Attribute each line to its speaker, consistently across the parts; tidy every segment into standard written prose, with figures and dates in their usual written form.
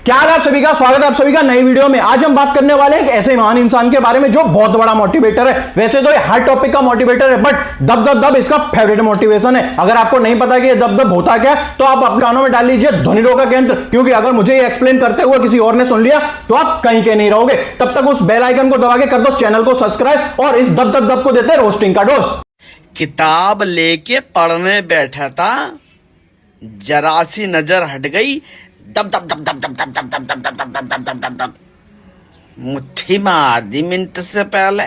Speaker 1: क्या हाल है आप सभी का। स्वागत है आप सभी का नई वीडियो में। आज हम बात करने वाले हैं एक ऐसे महान इंसान के बारे में जो बहुत बड़ा मोटिवेटर है। वैसे तो ये हर टॉपिक का मोटिवेटर है, बट दब दब दब इसका फेवरेट मोटिवेशन है। अगर आपको नहीं पता कि ये दब दब होता क्या है तो आप अपने कानों में डाल लीजिए ध्वनि रोधक यंत्र, क्योंकि अगर मुझे ये एक्सप्लेन करते हुए किसी और ने सुन लिया तो आप कहीं के नहीं रहोगे। तब तक उस बेल आइकन को दबा के कर दो चैनल को सब्सक्राइब और इस दब दब दब को देते रोस्टिंग का डोज।
Speaker 2: किताब लेके पढ़ने बैठा था, जरा सी नजर हट गई, दब दब दब दब दब दब दब दब दब दब दब दब दब दब दब मुट्ठी मार दी मिनट से पहले।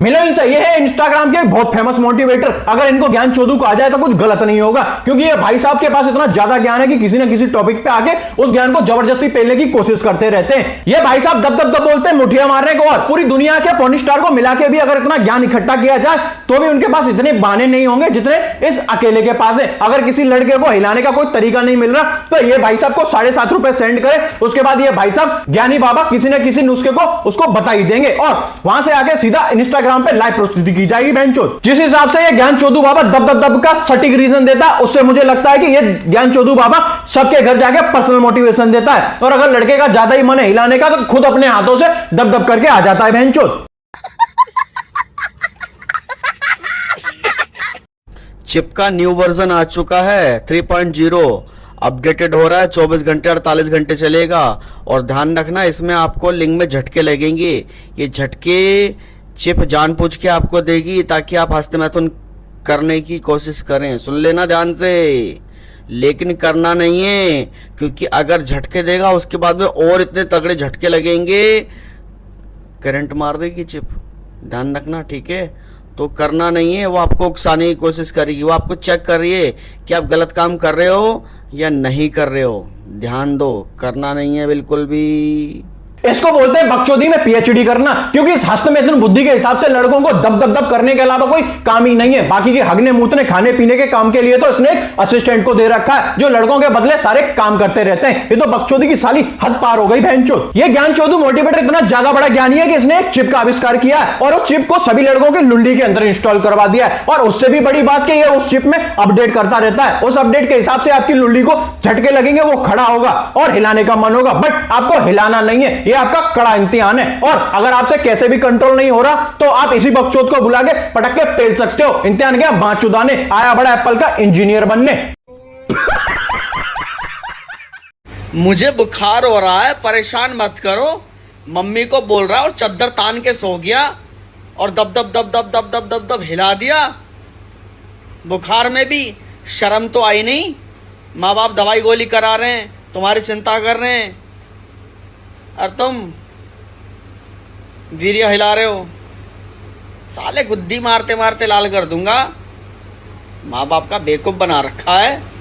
Speaker 1: मिलो इनसे, ये है इंस्टाग्राम के बहुत फेमस मोटिवेटर। अगर इनको ज्ञान चोदू कहा जाए तो कुछ गलत नहीं होगा, क्योंकि ये भाई साहब के पास इतना ज्यादा ज्ञान है कि किसी न किसी टॉपिक पे आके उस ज्ञान को जबरदस्ती पेलने की कोशिश करते रहते हैं। ये भाई साहब दब दब दब बोलते हैं मुठिया मारने को, और पूरी दुनिया के पॉर्न स्टार को मिला के भी अगर इतना ज्ञान इकट्ठा किया जाए तो भी उनके पास इतने बहाने नहीं होंगे जितने इस अकेले के पास है। अगर किसी लड़के को हिलाने का कोई तरीका नहीं मिल रहा तो ये भाई साहब को 7.5 रुपए सेंड करे, उसके बाद ये भाई साहब ज्ञानी बाबा किसी न किसी नुस्खे को उसको बता ही देंगे और वहां से आगे सीधा इंस्टाग्राम पे लाइव प्रस्तुति की जाएगी बेंचो। जिस हिसाब से ये ज्ञान चोदू बाबा दब दब दब का सटीक रीजन देता है, उससे मुझे लगता है कि ये ज्ञान चोदू बाबा सबके घर जाके पर्सनल मोटिवेशन देता है, और अगर लड़के का ज्यादा ही मन है हिलाने का तो खुद अपने हाथों से दब दब करके आ जाता है बेंचो।
Speaker 2: चिप का न्यू वर्जन आ चुका है 3.0, अपडेटेड हो रहा है। 24 घंटे 48 घंटे चलेगा। और ध्यान रखना, इसमें आपको लिंग में झटके लगेंगे। ये झटके चिप जानबूझ के आपको देगी ताकि आप हस्ते मैथुन करने की कोशिश करें। सुन लेना ध्यान से, लेकिन करना नहीं है, क्योंकि अगर झटके देगा उसके बाद में और इतने तगड़े झटके लगेंगे, करंट मार देगी चिप। ध्यान रखना, ठीक है। तो करना नहीं है, वो आपको उकसाने की कोशिश करेगी। वो आपको चेक कर रही है कि आप गलत काम कर रहे हो या नहीं कर रहे हो। ध्यान दो, करना नहीं है बिल्कुल भी।
Speaker 1: इसको बोलते हैं बकचोदी में पीएचडी करना, क्योंकि इस हस्तमैथुन बुद्धि के हिसाब से लड़कों को दब दब दब करने के अलावा कोई काम ही नहीं है। बाकी के हगने मूतने खाने पीने के काम के लिए तो इसने एक असिस्टेंट को दे रखा है जो लड़कों के बदले सारे काम करते रहते हैं। ये तो बकचोदी की साली हद पार हो गई भैंचो। ये ज्ञान चोदू मोटिवेटर इतना ज्यादा बड़ा ज्ञानी है कि इसने एक चिप का आविष्कार किया है और उस चिप को सभी लड़कों की लुंडी के अंदर इंस्टॉल करवा दिया है। और उससे भी बड़ी बात कि ये उस चिप में अपडेट करता रहता है। उस अपडेट के हिसाब से आपकी लुंडी को झटके लगेंगे, वो खड़ा होगा और हिलाने का मन होगा, बट आपको हिलाना नहीं है। ये आपका कड़ा इम्तिहान है। और अगर आपसे कैसे भी कंट्रोल नहीं हो रहा तो आप इसी बकचोद को बुला के पटक के पेल सकते हो। इम्तिहान क्या, बाँच चुदाने, आया बड़ा एप्पल का इंजीनियर बनने।
Speaker 2: मुझे बुखार हो रहा है, परेशान मत करो। मम्मी को बोल रहा और चद्दर तान के सो गया और दब दब दब दब दब दब दब दब हिला दिया। बुखार में भी शर्म तो आई नहीं। माँ बाप दवाई गोली करा रहे हैं, तुम्हारी चिंता कर रहे हैं, और तुम वीर्य हिला रहे हो। साले गुद्दी मारते मारते लाल कर दूंगा। माँ बाप का बेवकूफ बना रखा है।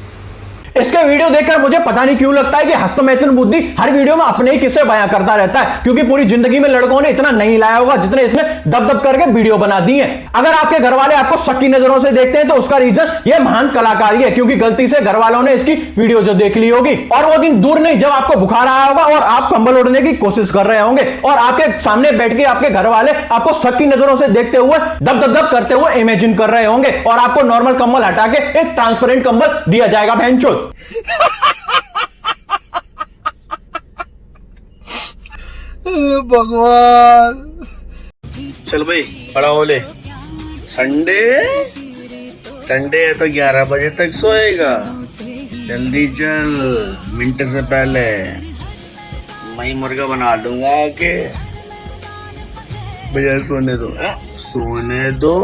Speaker 1: इसके वीडियो देखकर मुझे पता नहीं क्यों लगता है कि हस्तमैथुन बुद्धि हर वीडियो में अपने ही किस्से बयां करता रहता है, क्योंकि पूरी जिंदगी में लड़कों ने इतना नहीं लाया होगा जितने इसने दब दब करके वीडियो बना दी है। अगर आपके घर वाले आपको शक्की नजरों से देखते हैं तो उसका रीजन ये महान कलाकारी है, क्योंकि गलती से घर वालों ने इसकी वीडियो जो देख ली होगी। और वो दिन दूर नहीं जब आपको बुखार आया होगा और आप कंबल ओढ़ने की कोशिश कर रहे होंगे और आपके सामने बैठ के आपके घर वाले आपको शक्की नजरों से देखते हुए दब दब दब करते हुए इमेजिन कर रहे होंगे, और आपको नॉर्मल कंबल हटा के एक ट्रांसपेरेंट कंबल दिया जाएगा भैंचोद।
Speaker 2: भगवान। चल भाई, खड़ा हो ले। संडे है तो 11 बजे तक सोएगा। जल्दी चल, मिनट से पहले मैं मुर्गा बना दूंगा आके। भैया सोने दो, सोने दो।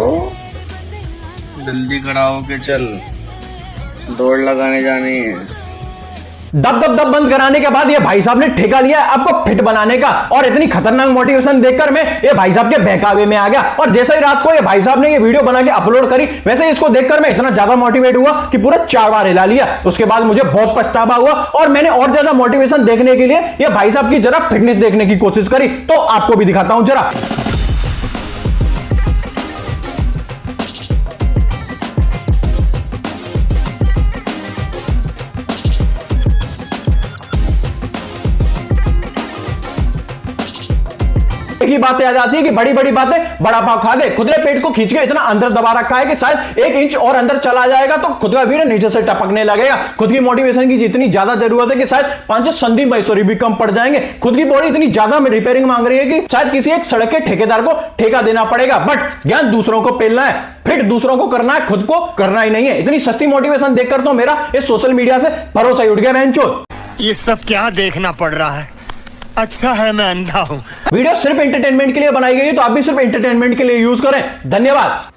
Speaker 2: जल्दी खड़ा होके चल, दौड़ लगाने जानी है।
Speaker 1: दब दब दब बंद कराने के बाद ये भाई साहब ने ठेका लिया आपको फिट बनाने का, और इतनी खतरनाक मोटिवेशन देखकर मैं ये भाई साहब के बहकावे में आ गया। और जैसे ही रात को ये भाई साहब ने ये वीडियो बना के अपलोड करी, वैसे ही इसको देखकर मैं इतना ज्यादा मोटिवेट हुआ कि पूरा 4 बार हिला लिया। उसके बाद मुझे बहुत पछतावा हुआ और मैंने और ज्यादा मोटिवेशन देखने के लिए ये भाई साहब की जरा फिटनेस देखने की कोशिश करी। तो आपको भी दिखाता हूं जरा। एक ही बात याद आती है कि बड़ी बड़ी बातें बड़ा पाव खा दे। खुद ने पेट को खींच के इतना अंदर दबा रखा है कि शायद 1 इंच और अंदर चला जाएगा तो खुद का वीर नीचे से टपकने लगेगा। खुद की मोटिवेशन की जितनी ज्यादा जरूरत है कि शायद 5 संदीप महेश्वरी भी कम पड़ जाएंगे। खुद की बॉडी इतनी ज्यादा रिपेयरिंग मांग रही है कि शायद किसी एक सड़क के ठेकेदार को ठेका देना पड़ेगा। बट ज्ञान दूसरों को पेलना है, फिट दूसरों को करना है, खुद को करना ही नहीं है। इतनी सस्ती मोटिवेशन देखकर तो मेरा इस सोशल मीडिया से भरोसा ही उठ गया बहनचोद।
Speaker 3: ये सब क्या देखना पड़ रहा है? अच्छा है मैं अंधा हूं।
Speaker 1: वीडियो सिर्फ एंटरटेनमेंट के लिए बनाई गई है तो आप भी सिर्फ एंटरटेनमेंट के लिए यूज करें। धन्यवाद।